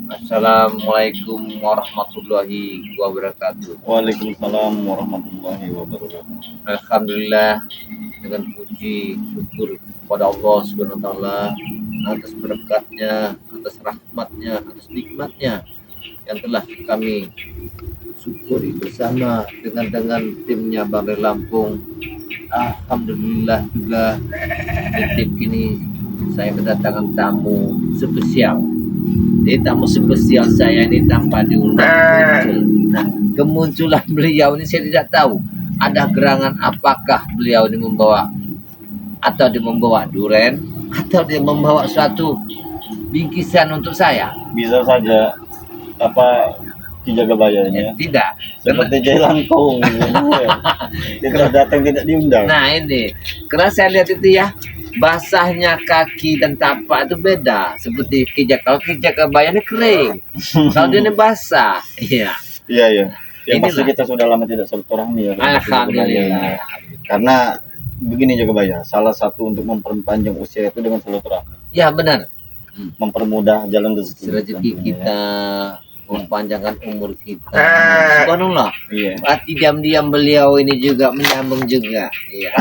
Assalamualaikum warahmatullahi wabarakatuh. Waalaikumsalam warahmatullahi wabarakatuh. Alhamdulillah, dengan puji syukur kepada Allah Subhanahu wa taala atas berkatnya, atas rahmatnya, atas nikmatnya yang telah kami syukuri bersama dengan timnya Bangre Lampung. Alhamdulillah juga di tim kini saya kedatangan tamu spesial. Jadi tamu spesial saya ini tanpa diundang muncul. Nah, kemunculan beliau ini saya tidak tahu ada gerangan apakah beliau ini membawa atau dia membawa duren atau dia membawa suatu bingkisan untuk saya. Bisa saja apa dijaga bayarnya Tidak. seperti Jailangkung. Tidak datang tidak diundang. Nah ini, karena saya lihat itu ya, basahnya kaki dan tapak itu beda. Seperti kijak, kalau kijak kebaya ini kering, kalau dia ini basah. Iya. Iya iya. Yang pasti Inilah. kita sudah lama tidak silaturahmi ya. Alhamdulillah. Karena begini Jaga Baya, salah satu untuk memperpanjang usia itu dengan silaturahmi, Ya benar. mempermudah jalan rezeki. Rezeki tentunya, kita, mempanjangkan umur kita. Subhanallah. ya. Iya. Berarti diam-diam beliau ini juga menyambung juga. Iya.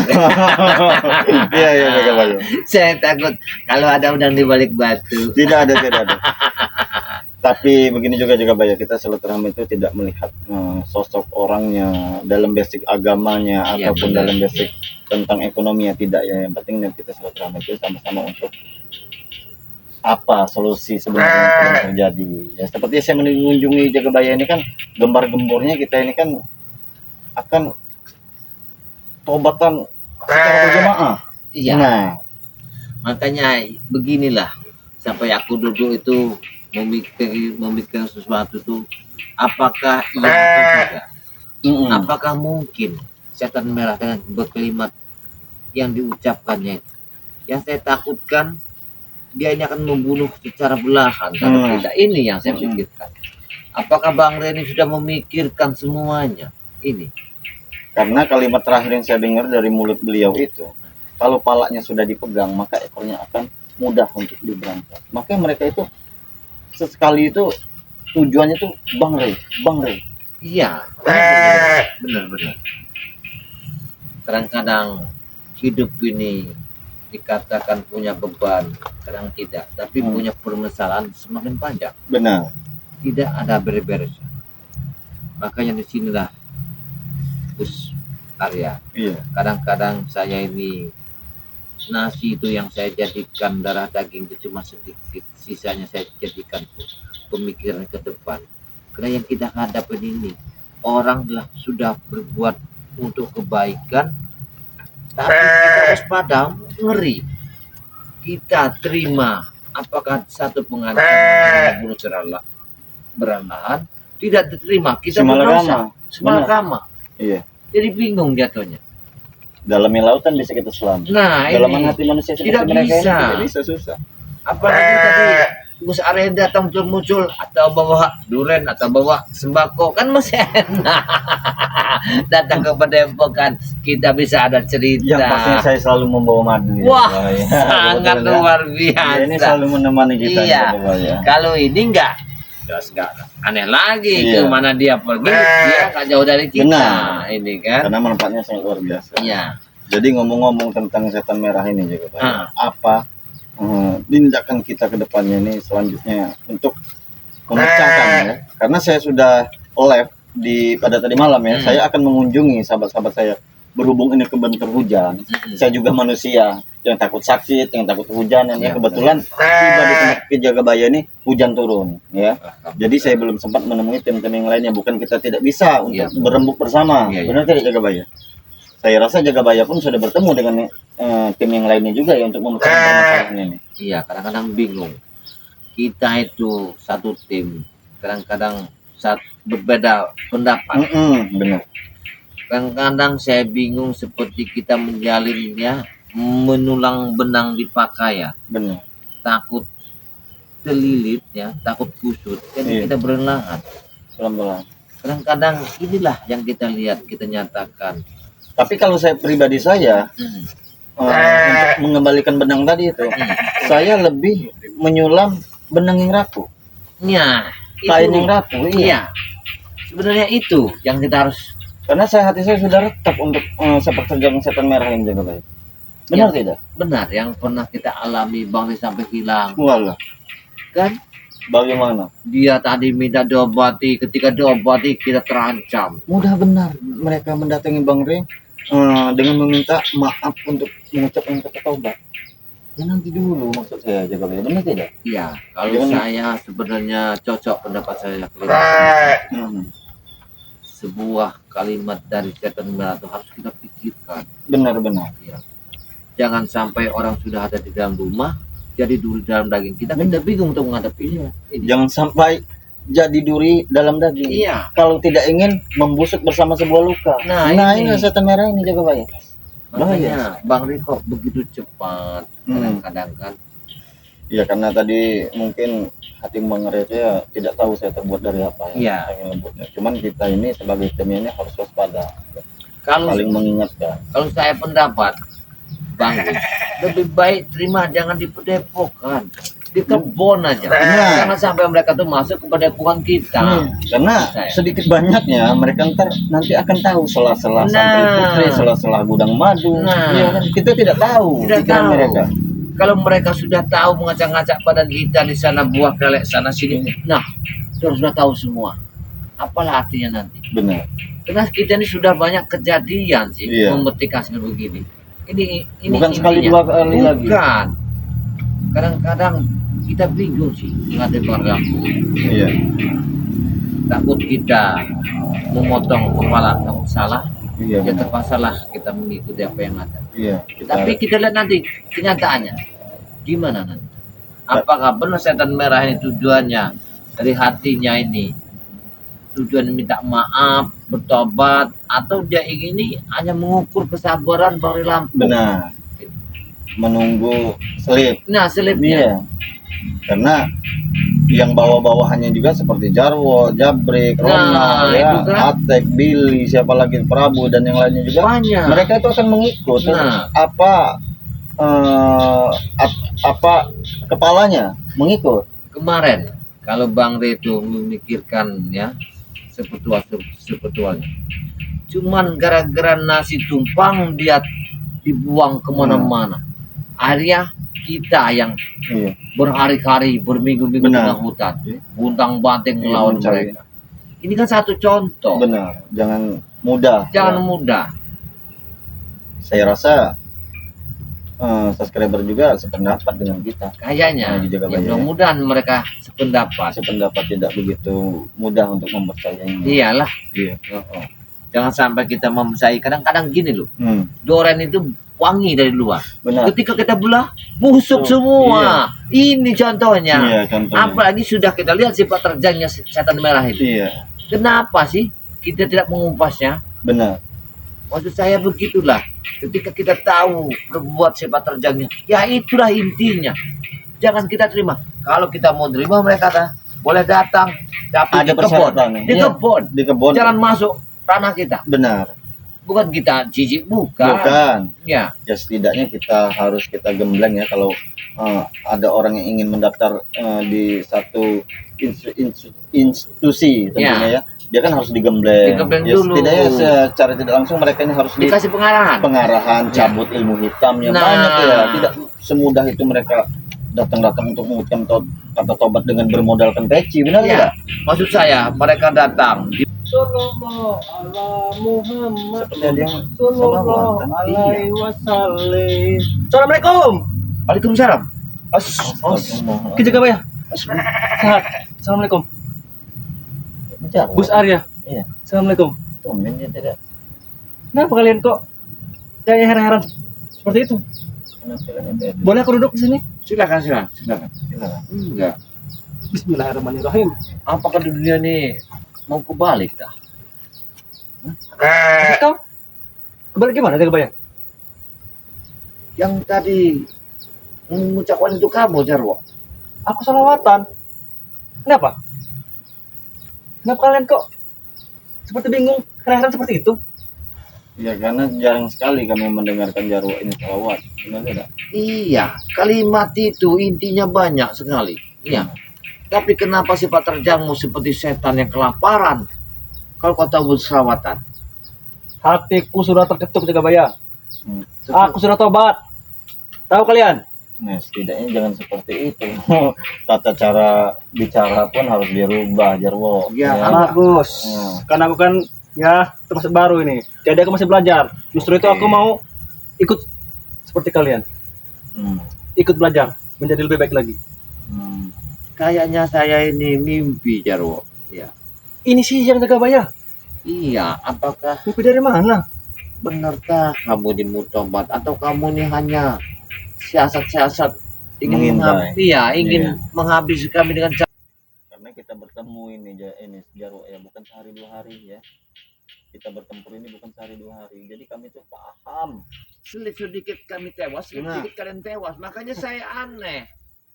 Iya iya Jaga Baya. Saya takut kalau ada udang di balik batu. Tidak ada, tidak ada. Tapi begini juga Jaga Baya, kita silaturahmi itu tidak melihat sosok orangnya, dalam basic agamanya Iya, ataupun benar. dalam basic tentang ekonominya, tidak ya. Yang penting kita silaturahmi itu sama-sama untuk apa solusi sebenarnya yang sedang terjadi. Ya seperti saya mengunjungi Jaga Baya ini kan, gembar-gembornya kita ini kan akan tobatan secara berjamaah. Iya. Nah, Makanya beginilah sampai aku duduk itu memikir sesuatu tuh apakah iya atau tidak? Apakah mungkin setan merah dengan berkelimat yang diucapkannya itu? Yang saya takutkan dia ini akan membunuh secara belahan kalau tidak. Ini yang saya pikirkan. Apakah Bang Reni sudah memikirkan semuanya? Ini. Karena kalimat terakhir yang saya dengar dari mulut beliau itu, kalau palanya sudah dipegang, maka ekornya akan mudah untuk diberantas. Maka mereka itu sesekali itu tujuannya tuh Bang Rey. Iya, benar. Kadang-kadang hidup ini dikatakan punya beban, kadang tidak. Tapi punya permasalahan semakin panjang. Benar. Tidak ada beres-beres. Makanya di sinilah Gus Arya. Iya. Kadang-kadang saya ini nasi itu yang saya jadikan darah daging itu cuma sedikit, sisanya saya jadikan pemikiran ke depan. Karena yang kita hadapi ini orang telah sudah berbuat untuk kebaikan, tapi kita waspada, ngeri. Kita terima apakah satu pengajaran membunuh secara beralahan, tidak diterima, kita berusaha semalakama. Iya. Jadi bingung jatuhnya. Dalamnya lautan bisa kita selam. Nah, Dalaman ini hati manusia seperti tidak mereka bisa. ini tidak bisa, susah. Apalagi tadi Gus Arya datang muncul atau bawa duren atau bawa sembako, kan masih enak. Datang ke Padepokan kita bisa ada cerita. Yang pastinya saya selalu membawa madu ya. Wah, Oh, ya. sangat Betul, ya. luar Ya, ini biasa. selalu menemani kita. Iya. Jaga Baya. Kalau ini enggak aneh lagi. Iya. Kemana dia pergi, dia nggak jauh dari kita. Benar. Ini kan. Karena manfaatnya sangat luar biasa. Iya. Jadi ngomong-ngomong tentang setan merah ini juga Pak, Ah. apa tindakan kita ke depannya ini selanjutnya untuk memecahkan ya? Karena saya sudah live pada tadi malam ya, saya akan mengunjungi sahabat-sahabat saya. Berhubung ini kebentur hujan, saya juga manusia yang takut sakit, yang takut hujan, Ya, yang kebetulan tiba di tempat Jaga Baya ini hujan turun ya. Jadi saya belum sempat menemui tim-tim yang lainnya. Bukan kita tidak bisa untuk Ya. berembuk bersama, Ya, ya. benar tidak Jaga Baya? Saya rasa Jaga Baya pun sudah bertemu dengan tim yang lainnya juga ya untuk memecahkan permasalahan ini. Iya, kadang-kadang bingung. Kita itu satu tim, kadang-kadang berbeda pendapat. Benar. Kadang-kadang saya bingung seperti kita menjalin ya, menulang benang di pakaian. Benar. Takut terlilit ya, takut kusut. Jadi Iya. kita berlahan. Pelan-pelan. Kadang-kadang inilah yang kita lihat, kita nyatakan. Tapi kalau saya pribadi saya untuk mengembalikan benang tadi itu, saya lebih menyulam benang yang rapuh. Ya, kain itu. yang rapuh. Iya. Iya. Sebenarnya itu yang kita harus. Karena hati saya sudah retap untuk sepak terjang setan merah ini jaga baik. Benar Ya. tidak? Benar yang pernah kita alami Bang Ri sampai hilang. Walah. Kan Bagaimana? dia tadi minta diobati, ketika diobati kita terancam. Mudah benar mereka mendatangi Bang Rey dengan meminta maaf untuk mengucapkan kata taubat. Ya nanti dulu maksud saya jaga baik. Benar tidak? Iya, kalau Jangan- saya sebenarnya cocok pendapat saya Hmm. sebuah kalimat dari setan merah itu harus kita pikirkan. Benar-benar. Ya. Jangan sampai orang sudah ada di dalam rumah jadi duri dalam daging kita bingung untuk menghadapinya. Ini. Jangan sampai jadi duri dalam daging. Iya. Kalau tidak ingin membusuk bersama sebuah luka. Nah, ini ini. setan merah ini jaga baik. Makanya Bang Riko begitu cepat kadang-kadang kan. Ya karena tadi mungkin hati Bang Rey itu ya tidak tahu saya terbuat dari apa ya. Iya. Saya nyebutnya. Cuman kita ini sebagai tim ini harus waspada. Kalau Saling mengingatkan. kalau saya pendapat Bang Ri, lebih baik terima jangan di padepokan, di kebun aja. Nah. Jangan sampai mereka tuh masuk ke padepokan kita. Karena Saya. sedikit banyaknya mereka nanti akan tahu sela-sela santri Nah. putri, sela-sela gudang madu. Nah. Iya kan? Kita tidak tahu Tidak pikiran tahu. mereka. Kalau mereka sudah tahu mengacak-ngacak badan kita di sana buah kelek sana sini, nah kita sudah tahu semua. Apalah artinya nanti? Benar. Karena kita ini sudah banyak kejadian sih Iya. memetik hasil begini. Ini Bukan sekali intinya. dua kali lagi. Bukan. Kadang-kadang kita bingung sih menghadapi orang Iya. takut kita memotong kepala takut salah, Iya. ya Benar. terpaksalah kita mengikuti apa yang ada. Iya. Tapi kita lihat nanti kenyataannya gimana nanti. Apakah benar setan merah ini tujuannya dari hatinya ini tujuan minta maaf, bertobat, atau dia ingin ini hanya mengukur kesabaran Bang Ri Lampung. Benar. Menunggu selip. Nah, selipnya. Iya. Karena yang bawah-bawahannya juga seperti Jarwo, Jabrik, Nah, Rona, ya, itu kan. Atek, Billy, siapa lagi Prabu dan yang lainnya juga. Banyak. Mereka itu akan mengikut Nah. apa kepalanya mengikut. Kemarin kalau Bang Ri itu memikirkan ya sepetuanya. Cuman gara-gara nasi tumpang dia dibuang kemana-mana. Akhirnya kita yang Iya. berhari-hari berminggu-minggu Benar. tengah hutan buntang banting Iya, melawan mencari. mereka. Ini kan satu contoh. Benar, jangan mudah. Jangan Ya. mudah. Saya rasa subscriber juga sependapat dengan kita. Kayaknya dijaga ya, baik. mudah-mudahan mereka sependapat. Sependapat tidak begitu mudah untuk mempercayainya. Iyalah. Iya. Oh. Jangan sampai kita mempercayai. Kadang-kadang gini loh. Hmm, Doren itu wangi dari luar. benar. Ketika kita belah, busuk semua. Ini contohnya. Iya, contohnya. Apalagi sudah kita lihat sifat terjangnya setan merah itu. Iya, Kenapa sih kita tidak mengumpasnya? benar. Maksud saya begitulah. Ketika kita tahu berbuat sifat terjangnya, ya itulah intinya. Jangan kita terima. Kalau kita mau terima mereka boleh datang, tapi Ada di kebun. persyaratannya. Di Iya. kebun. Di kebun. Jangan masuk tanah kita. Benar. Bukan kita jijik, bukan. Bukan. Ya. Ya setidaknya kita harus kita gembleng ya kalau ada orang yang ingin mendaftar di satu institusi tentunya ya. Dia kan harus digembleng. Digembleng Ya, dulu. setidaknya secara tidak langsung mereka ini harus Dikasih pengarahan. pengarahan, cabut ilmu hitamnya Nah. banyak ya. Tidak semudah itu mereka datang-datang untuk mengucapkan kata tobat dengan bermodalkan peci, benar Ya. tidak? Maksud saya mereka datang di Sallallahu ala Muhammad Seperti ada yang Sallallahu salawatan. alaihi wasallam. Assalamualaikum. Waalaikumsalam. Astagfirullah. Kita jaga ya. Sehat. Assalamualaikum. Bicara. Gus Arya. Iya. Assalamualaikum. Tumben dia tidak. Kenapa kalian kok kayak heran-heran seperti itu? Kenapa dia? Boleh aku duduk di sini? Silakan. Silakan. Enggak. Bismillahirrahmanirrahim. Apakah di dunia ini mau kebalik dah? Maksud kau? Kembali gimana jaga bayang? Yang tadi mengucapkan itu kamu, Jarwo. Aku salawatan. Kenapa? Kenapa kalian kok seperti bingung, heran-heran seperti itu? Ya karena jarang sekali kami mendengarkan Jarwo ini salawat, benar tidak? Iya, kalimat itu intinya banyak sekali. Iya. Tapi kenapa sifat terjangmu seperti setan yang kelaparan? Kalau kau tahu berselawatan. Hatiku sudah terketuk Jagabaya. Hmm. Aku sudah tobat. Tahu kalian? Nah, setidaknya jangan seperti itu. Tata cara bicara pun harus dirubah, Jarwo. Ya, Bagus. Hmm. Karena aku kan ya termasuk baru ini. Jadi aku masih belajar. Justru itu aku mau ikut seperti kalian. Hmm. Ikut belajar menjadi lebih baik lagi. Hmm. Kayaknya saya ini mimpi, Jarwo. Ya. Ini sih yang Jagabaya. Iya, apakah Mimpi dari mana? benarkah kamu di Mutobat atau kamu ini hanya siasat-siasat ingin Menghindari. ingin Iya. menghabisi kami dengan cara Karena kita bertemu ini Jarwo ya, bukan sehari 2 hari ya. Kita bertempur ini bukan sehari 2 hari. Jadi kami tuh paham. sedikit kami tewas, Nah. sedikit kalian tewas. Makanya saya aneh.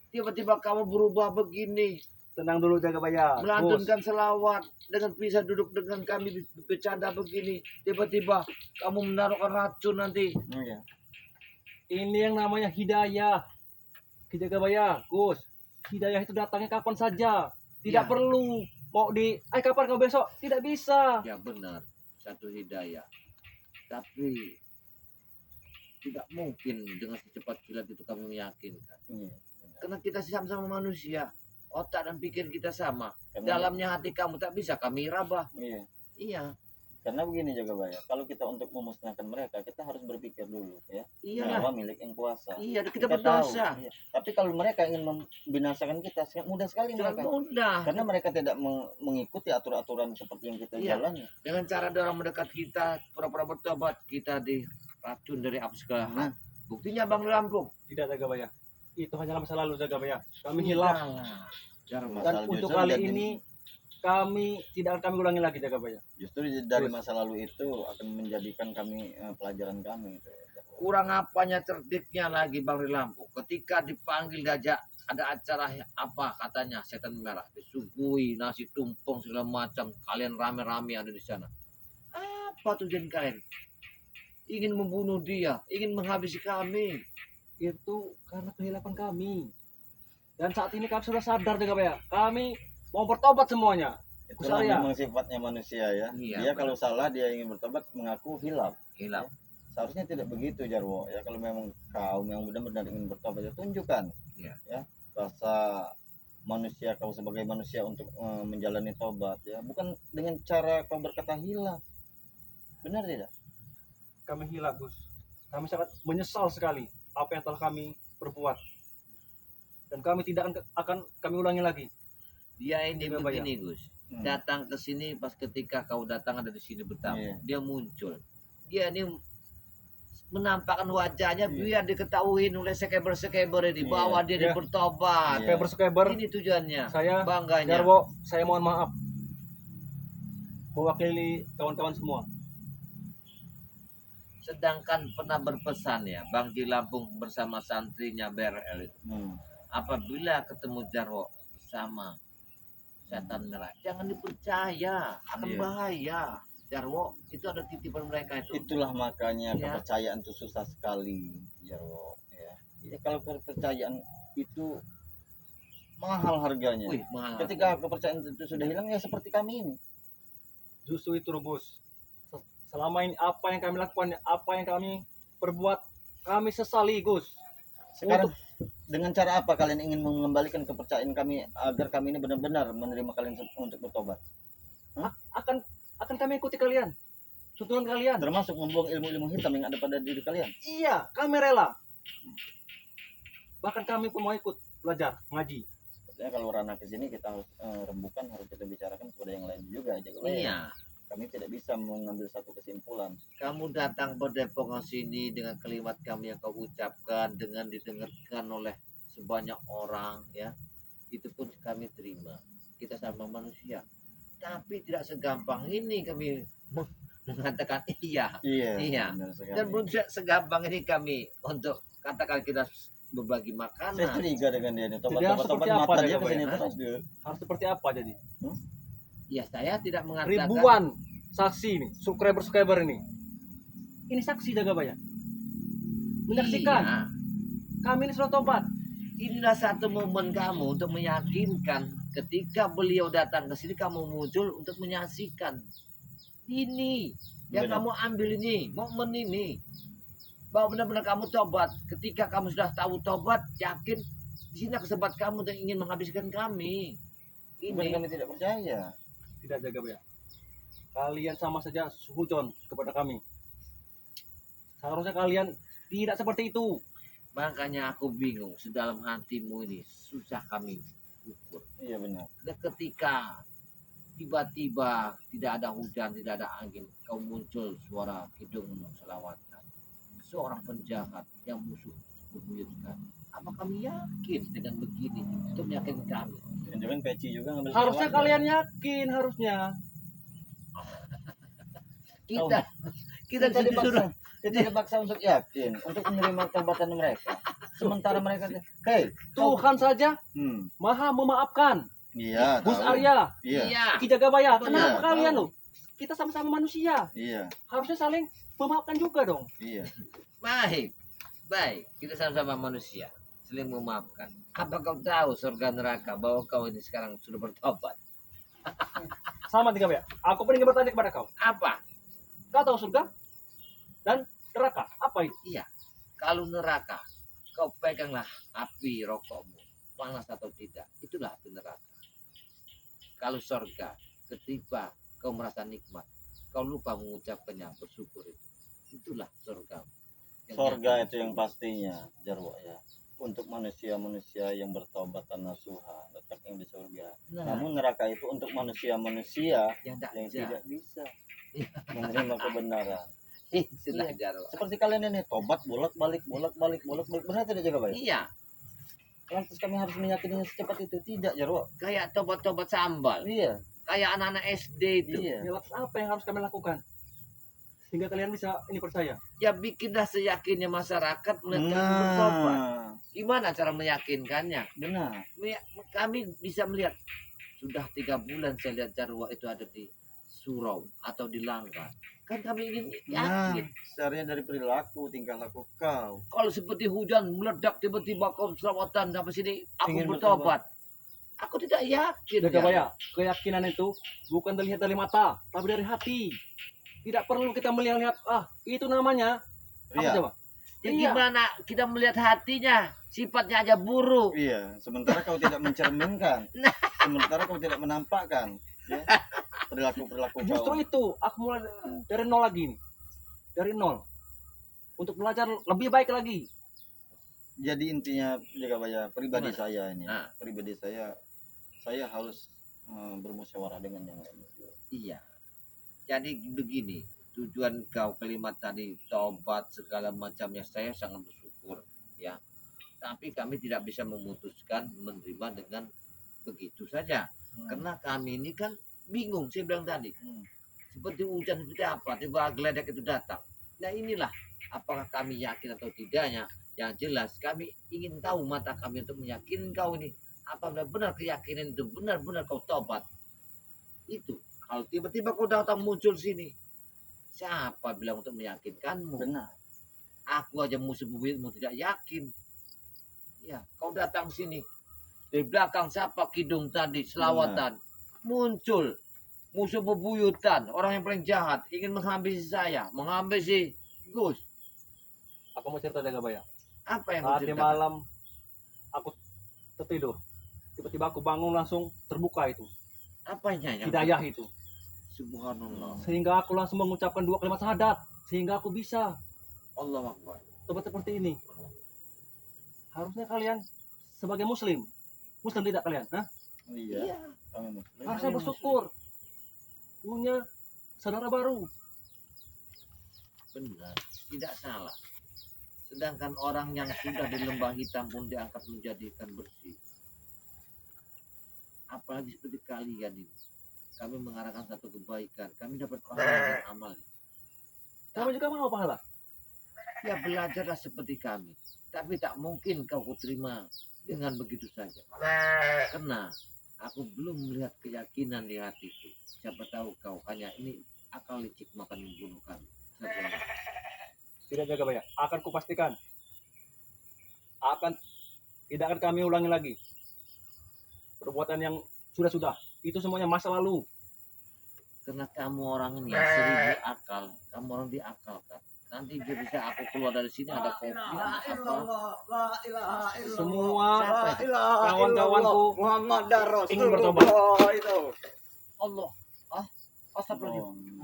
Tiba-tiba kamu berubah begini, Tenang dulu Jagabaya. melantunkan selawat dengan bisa duduk dengan kami bercanda begini. Tiba-tiba kamu menaruhkan racun nanti. Iya. Ini yang namanya hidayah. Ki Jagabaya, Gus. Hidayah itu datangnya kapan saja. Tidak Ya. perlu mau kapan kau besok? Tidak bisa. Ya benar, satu hidayah. Tapi tidak mungkin dengan secepat kilat itu kami meyakinkan. Iya. Karena kita sama-sama manusia. Otak dan pikir kita sama. Karena, Dalamnya hati kamu tak bisa kami rabah. iya. Iya, Karena begini Jagabaya, kalau kita untuk memusnahkan mereka, kita harus berpikir dulu ya. iyalah. Nyawa milik yang kuasa. Iya, kita Tahu, berdosa. iya. Tapi kalau mereka ingin membinasakan kita, sangat mudah sekali Sangat mereka. mudah. Karena mereka tidak mengikuti aturan-aturan seperti yang kita Iya. jalani. Dengan cara orang mendekat kita, pura-pura bertobat, kita diracun dari api segala hal. Nah. Buktinya Bang Lampung. Tidak Jagabaya. Itu hanyalah masa lalu Jagabaya. Kami hilaf. Udahlah, Jarwo. Dan Masalah untuk justru kali jadi- ini kami tidak akan kami ulangi lagi Jagabaya. Justru dari masa lalu itu akan menjadikan kami pelajaran kami itu. Kurang apanya cerdiknya lagi Bang Lampung. Ketika dipanggil diajak ada acara apa katanya setan merah, disuguhi nasi tumpeng segala macam, kalian rame-rame ada di sana. Apa tujuan kalian? Ingin membunuh dia, ingin menghabisi kami. Itu karena kehilapan kami. Dan saat ini kami sudah sadar Jagabaya. Kami mau bertobat semuanya. Itulah Kusarya. memang sifatnya manusia ya. Iya, Dia benar. kalau salah dia ingin bertobat mengaku hilaf. Hilang. Seharusnya tidak begitu Jarwo ya. Kalau memang kau memang benar-benar ingin bertobat ya tunjukkan. Iya. Ya rasa manusia kau sebagai manusia untuk menjalani tobat ya. Bukan dengan cara kau berkata hilaf. Benar tidak? Kami hilaf Gus. Kami sangat menyesal sekali apa yang telah kami perbuat. Dan kami tidak akan kami ulangi lagi. Dia ini Iya, begini Gus. Hmm. Datang ke sini pas ketika kau datang ada di sini bertamu. Iya. Dia muncul. Dia ini menampakkan wajahnya Iya. biar diketahui oleh sekeber-sekeber ini Iya. bahwa dia Iya. bertobat. Iya. Subscriber, Ini tujuannya. saya Bangganya. Jarwo, saya mohon maaf. Mewakili kawan-kawan semua. Sedangkan pernah berpesan ya Bang di Lampung bersama santrinya BRL itu. Hmm. Apabila ketemu Jarwo sama setan merah, jangan dipercaya, akan Iya. bahaya. Jarwo itu ada titipan mereka itu. Itulah makanya Ya. kepercayaan itu susah sekali Jarwo ya. Ya kalau kepercayaan itu mahal harganya. Wih, mahal. Ketika kepercayaan itu sudah hilang ya seperti kami ini. Justru itu Gus. Selama ini apa yang kami lakukan, apa yang kami perbuat, kami sesali Gus. Sekarang dengan cara apa kalian ingin mengembalikan kepercayaan kami agar kami ini benar-benar menerima kalian untuk bertobat? Akan kami ikuti kalian, tuntunan kalian. Termasuk membuang ilmu-ilmu hitam yang ada pada diri kalian. Iya, kami rela. Bahkan kami pun mau ikut belajar ngaji. Sebetulnya kalau ranah ke sini kita harus rembukan, harus kita bicarakan kepada yang lain juga aja. Iya. Kami tidak bisa mengambil satu kesimpulan. Kamu datang berdepongan sini dengan kalimat kami yang kau ucapkan dengan didengarkan oleh sebanyak orang ya. Itu pun kami terima. Kita sama manusia. Tapi tidak segampang ini kami mengatakan iya. Iya. Benar sekali. Dan belum segampang ini kami untuk katakan kita berbagi Saya makanan. curiga dengan dia nih. Jadi harus Tobat-tobat seperti apa mata dia, dia Pak, kesini ya? terus dia. Harus seperti apa jadi? Ya saya tidak mengatakan Ribuan saksi nih, subscriber ini. Ini saksi Jagabaya. Menyaksikan Iya. kami ini sudah tobat. Inilah satu momen kamu untuk meyakinkan ketika beliau datang ke sini kamu muncul untuk menyaksikan ini yang Benar. kamu ambil ini momen ini bahwa benar-benar kamu tobat. Ketika kamu sudah tahu tobat, yakin di sini kesempatan kamu dan ingin menghabiskan kami. Bukan Ini kami tidak percaya. Tidak jaga ya. Kalian sama saja suhujon kepada kami. Seharusnya kalian tidak seperti itu. makanya aku bingung sedalam hatimu ini susah kami ukur. Iya benar. Dan ketika tiba-tiba tidak ada hujan, tidak ada angin, kau muncul suara kidungmu selawatan. Seorang penjahat yang musuh bebuyutkan. Apa kami yakin dengan begini untuk meyakinkan kami? Jangan peci juga ngambil Harusnya selawat. kalian yakin harusnya. Kita kita Kita disuruh dipaksa untuk yakin, untuk menerima tobatan mereka. Sementara mereka, hei, Tuhan saja maha memaafkan. iya, Gus tahu. Arya, Iya, iya. Ki Jagabaya, Benar, kenapa tahu. kalian loh? Kita sama-sama manusia. iya, Harusnya saling memaafkan juga dong. iya. Baik, baik. Kita sama-sama manusia, saling memaafkan. Apa kau tahu surga neraka bahwa kau ini sekarang sudah bertobat? Sama tiga ya. Aku ingin bertanya kepada kau. Apa? Kau tahu surga dan neraka? Apa itu? Iya. Kalau neraka, kau peganglah api rokokmu, panas atau tidak, itulah api neraka. Kalau surga, ketika kau merasa nikmat, kau lupa mengucapkannya, bersyukur itulah surga. Sorga itu yang pastinya, Jarwo ya. Untuk manusia-manusia yang bertobat dan nasuha, letak yang di surga. Nah, Namun neraka itu untuk manusia-manusia yang tak yang bisa. tidak bisa menerima kebenaran. Sudah Iya. Jarwo. Seperti kalian ini tobat bolak-balik, bolak-balik, bolak-balik. Benar tidak jaga baik? Iya, Lantas kami harus meyakininya secepat itu, tidak Jarwo? kayak tobat-tobat sambal, Iya, kayak anak-anak SD itu. iya. Ya, lantas apa yang harus kami lakukan? Sehingga kalian bisa ini percaya. Ya bikinlah seyakinnya masyarakat melihat kami bertobat. Nah, Gimana cara meyakinkannya? benar. Kami bisa melihat sudah 3 bulan saya lihat Jarwo itu ada di surau atau di Langkat. Kan kami ingin Nah, yakin. seharusnya dari perilaku, tingkah laku kau. Kalau seperti hujan meledak tiba-tiba kau selawatan sampai sini aku Ingin bertobat. Aku tidak yakin. Jagabaya, keyakinan itu bukan dilihat dari mata, tapi dari hati. Tidak perlu kita melihat, itu namanya. Apa Iya, coba? Ya, Iya. gimana kita melihat hatinya? Sifatnya aja buruk. iya. Sementara kau tidak mencerminkan, Nah. sementara kau tidak menampakkan ya, perilaku-perilaku Justru kau. itu, aku mulai dari nol lagi nih. Dari nol. Untuk belajar lebih baik lagi. Jadi intinya jaga bayar pribadi Gimana? saya ini, Nah. pribadi saya harus bermusyawarah dengan yang lain. Iya. Jadi begini, tujuan kau kalimat tadi tobat segala macamnya saya sangat bersyukur ya. Tapi kami tidak bisa memutuskan menerima dengan begitu saja. Karena kami ini kan bingung, saya bilang tadi. Seperti hujan seperti apa, tiba geledek itu datang. Nah inilah, apakah kami yakin atau tidaknya. Yang jelas kami ingin tahu mata kami untuk meyakinkan kau ini. Apa benar-benar keyakinan itu benar-benar kau tobat. Itu. Kalau tiba-tiba kau datang muncul sini. Siapa bilang untuk meyakinkanmu? Benar. Aku aja musuh bubuyutmu tidak yakin. Ya, kau datang sini. Di belakang siapa kidung tadi, selawatan. Muncul. Musuh bebuyutan, orang yang paling jahat. Ingin menghabisi saya, menghabisi Gus. Aku mau cerita Jagabaya. Apa yang kau Tadi ceritakan? malam aku tertidur. Tiba-tiba aku bangun langsung terbuka itu. Apanya yang Hidayah itu. Subhanallah. Sehingga aku langsung mengucapkan 2 kalimat syahadat. Sehingga aku bisa Allah Akbar. tobat seperti ini. Harusnya kalian sebagai muslim. Muslim tidak kalian? Hah? Iya, kami muslim. Harusnya bersyukur. Punya saudara baru. Benar, tidak salah. Sedangkan orang yang sudah di lembah hitam pun diangkat menjadikan bersih. Apalagi seperti kalian ini. Kami mengarahkan satu kebaikan. Kami dapat pahala dan amal. Kamu juga mau pahala? Ya belajarlah seperti kami. Tapi tak mungkin kau terima dengan begitu saja. Karena aku belum melihat keyakinan di hatiku. Siapa tahu kau hanya ini akal licik makan membunuh kami. Saja. Tidak Jagabaya. Akan kupastikan. Tidak akan kami ulangi lagi. Perbuatan yang sudah. Itu semuanya masa lalu. Karena kamu orang ini ya, seribu akal, kamu orang diakalkan. Nanti bisa aku keluar dari sini ada kopi, ada apa. Semua Siapa itu? kawan-kawanku Muhammad ingin bertobat. itu. Allah. Astagfirullahaladzim.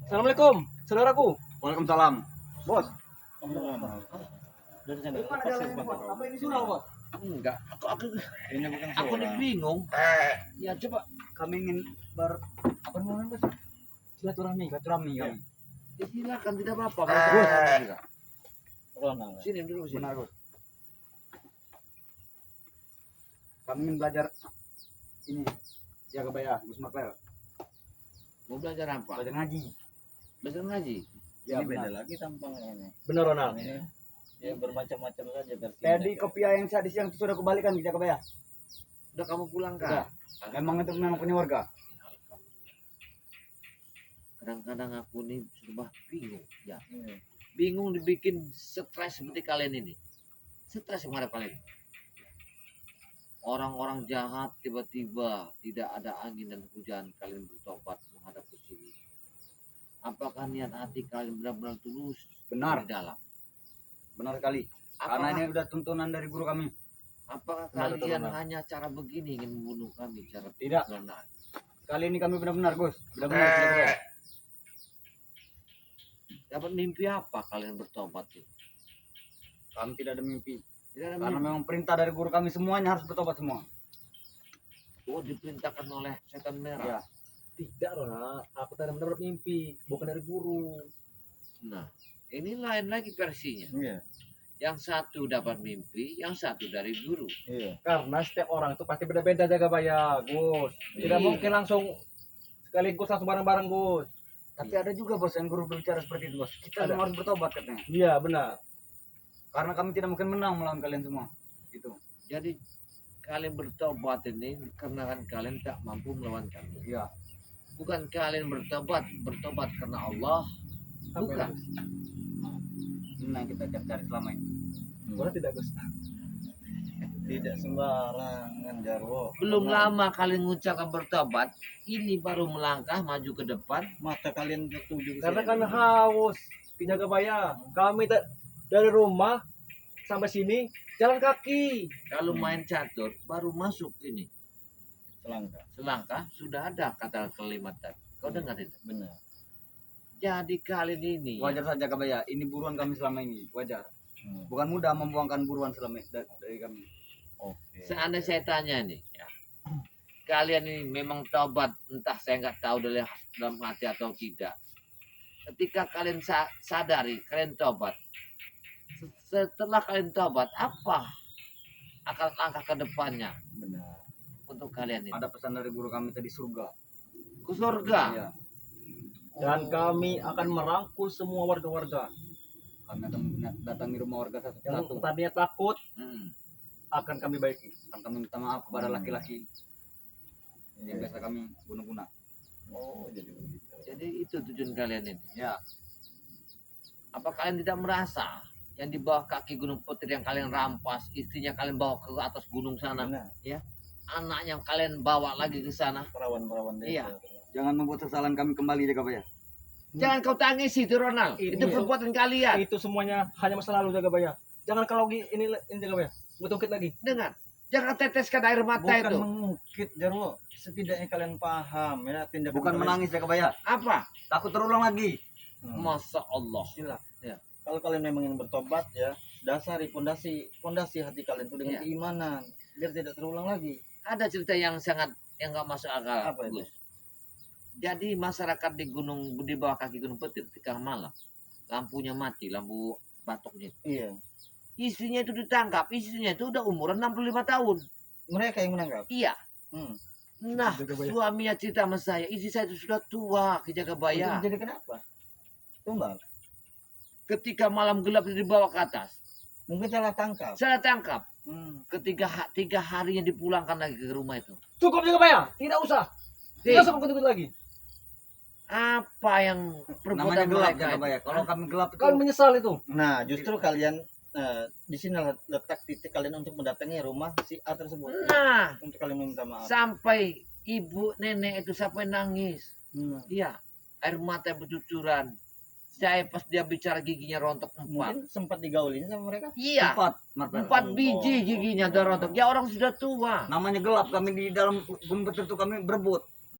Assalamualaikum, saudaraku. Waalaikumsalam. Bos. Dari sana. Gimana jalannya, Bos? Apa ini surau, Bos? Enggak, aku Ini bukan aku suara. ini bingung. Ya coba Kami ingin Apa namanya, Bos? Silaturahmi. silaturahmi Ya. kami. ya, silakan tidak apa-apa. Sini dulu sini. Benar, Bos. Kami ingin belajar ini jaga bayar, Gus Maklel. Mau belajar apa? Belajar ngaji. Belajar ngaji. Ya, Ini beda benar. lagi tampangnya ini. Benar, Ronald. Ini ya bermacam-macam saja versi. Tadi kopiah yang sadis yang sudah kembalikan ke jaga bayar. Udah kamu pulang Udah. kan? Memang punya warga. Kadang-kadang aku nih sudah bingung. Ya, Iya. bingung dibikin stres seperti kalian ini. Stres menghadap kalian. Orang-orang jahat tiba-tiba tidak ada angin dan hujan, kalian bertobat menghadap ke sini. Apakah niat hati kalian benar-benar tulus Benar, di dalam? benar sekali. Karena ini udah tuntunan dari guru kami. Apakah Benar, kalian benar. hanya cara begini ingin membunuh kami? Cara Tidak. benar. Kali ini kami benar-benar, Gus. Benar-benar jaga bayar. Dapat mimpi apa kalian bertobat itu? Kami tidak ada mimpi. Tidak ada Karena mimpi. memang perintah dari guru kami semuanya harus bertobat semua. Oh, diperintahkan oleh setan merah. Ya. Tidak, Ronald. Aku tidak mendapat mimpi, bukan dari guru. Nah, ini lain lagi versinya. Iya. Yang satu dapat mimpi, yang satu dari guru. Iya. Karena setiap orang itu pasti beda-beda jaga bayar, Gus. Tidak Iya. mungkin langsung sekaligus langsung bareng-bareng, Gus. Tapi ada juga bos yang guru berbicara seperti itu, Bos. Kita Ada. memang harus bertobat katanya. Iya, benar. Karena kami tidak mungkin menang melawan kalian semua. Gitu. Jadi kalian bertobat ini karena kan kalian tak mampu melawan kami. Iya. Bukan kalian bertobat karena Allah. Bukan. Ini yang kita cari selama ini. Boleh tidak, Gus? Tidak sembarangan Jarwo. Belum Karena lama kalian mengucapkan bertobat, ini baru melangkah maju ke depan. mata kalian tertuju ke Karena sini. kan haus di jaga bayar. Kami dari rumah sampai sini jalan kaki. Kalau main catur baru masuk ini selangkah. selangkah sudah ada kata kalimat tadi. Kau dengar itu? Benar. Jadi kalian ini Wajar saja Kabaya. Ini buruan kami selama ini. Wajar. Hmm. Bukan mudah membuangkan buruan selama dari kami. Oke. seandainya saya tanya nih, ya, kalian ini memang taubat, entah saya nggak tahu dalam hati atau tidak. Ketika kalian sadari, kalian taubat. Setelah kalian taubat, apa akan langkah ke depannya Benar. untuk kalian ini? Ada pesan dari guru kami tadi surga. Ke surga. Iya. Dan kami akan merangkul semua warga-warga. Kami akan datangi rumah warga Yang satu-satu. tadinya takut Hmm. akan kami baiki. Akan kami minta maaf kepada laki-laki yang biasa kami guna-guna. Oh, jadi begitu. Jadi itu tujuan kalian ini. Ya. Apa kalian tidak merasa yang di bawah kaki Gunung Petir yang kalian rampas, istrinya kalian bawa ke atas gunung sana, Benar. anaknya kalian bawa lagi ke sana? Perawan-perawan desa. Iya. Jangan membuat kesalahan kami kembali ya Kabaya. Jangan kau tangis itu Ronald. Itu- Itu perbuatan kalian. Itu semuanya hanya masa lalu jaga bayar. Jangan kalau ini jaga bayar. Gue lagi. Dengar. Jangan teteskan air mata Bukan itu. mengungkit Jarwo. Setidaknya kalian paham ya tindakan Bukan kalian. menangis ya Kabaya. Apa? Takut terulang lagi. Hmm. Masya Allah. Kalau kalian memang ingin bertobat ya, dasari fondasi hati kalian itu dengan Iya. keimanan biar tidak terulang lagi. Ada cerita yang nggak masuk akal. Apa itu? Gus. Jadi masyarakat di bawah kaki Gunung Petir tengah malam, lampunya mati, lampu batoknya. Iya. Istrinya itu ditangkap. Istrinya itu udah umuran 65 tahun. Mereka yang menangkap. Iya. Hmm. Nah, Jaga bayar. suaminya cerita sama saya, istri saya itu sudah tua, kejaga bayar. Jadi kenapa? Tumbal. Ketika malam gelap itu dibawa ke atas, Mungkin salah tangkap. saya tangkap. Hmm. Ketika 3 harinya dipulangkan lagi ke rumah itu. Cukup jaga bayar. Tidak usah. Tidak usah ikut lagi. Apa yang Namanya perbuatan gelap mereka ya itu? Kabaya. Kalau kami gelap itu Kalian menyesal itu. Nah, justru kalian Nah, di sini letak titik kalian untuk mendatangi rumah si A tersebut. Nah, Untuk kalian meminta maaf. sampai ibu nenek itu sampai nangis. Hmm. Iya, air mata bercucuran. Saya pas dia bicara giginya rontok 4. Mungkin sempat digaulin sama mereka. Iya, 4 biji giginya udah rontok. Ya orang sudah tua. Namanya gelap, kami di dalam gumpet itu kami berebut.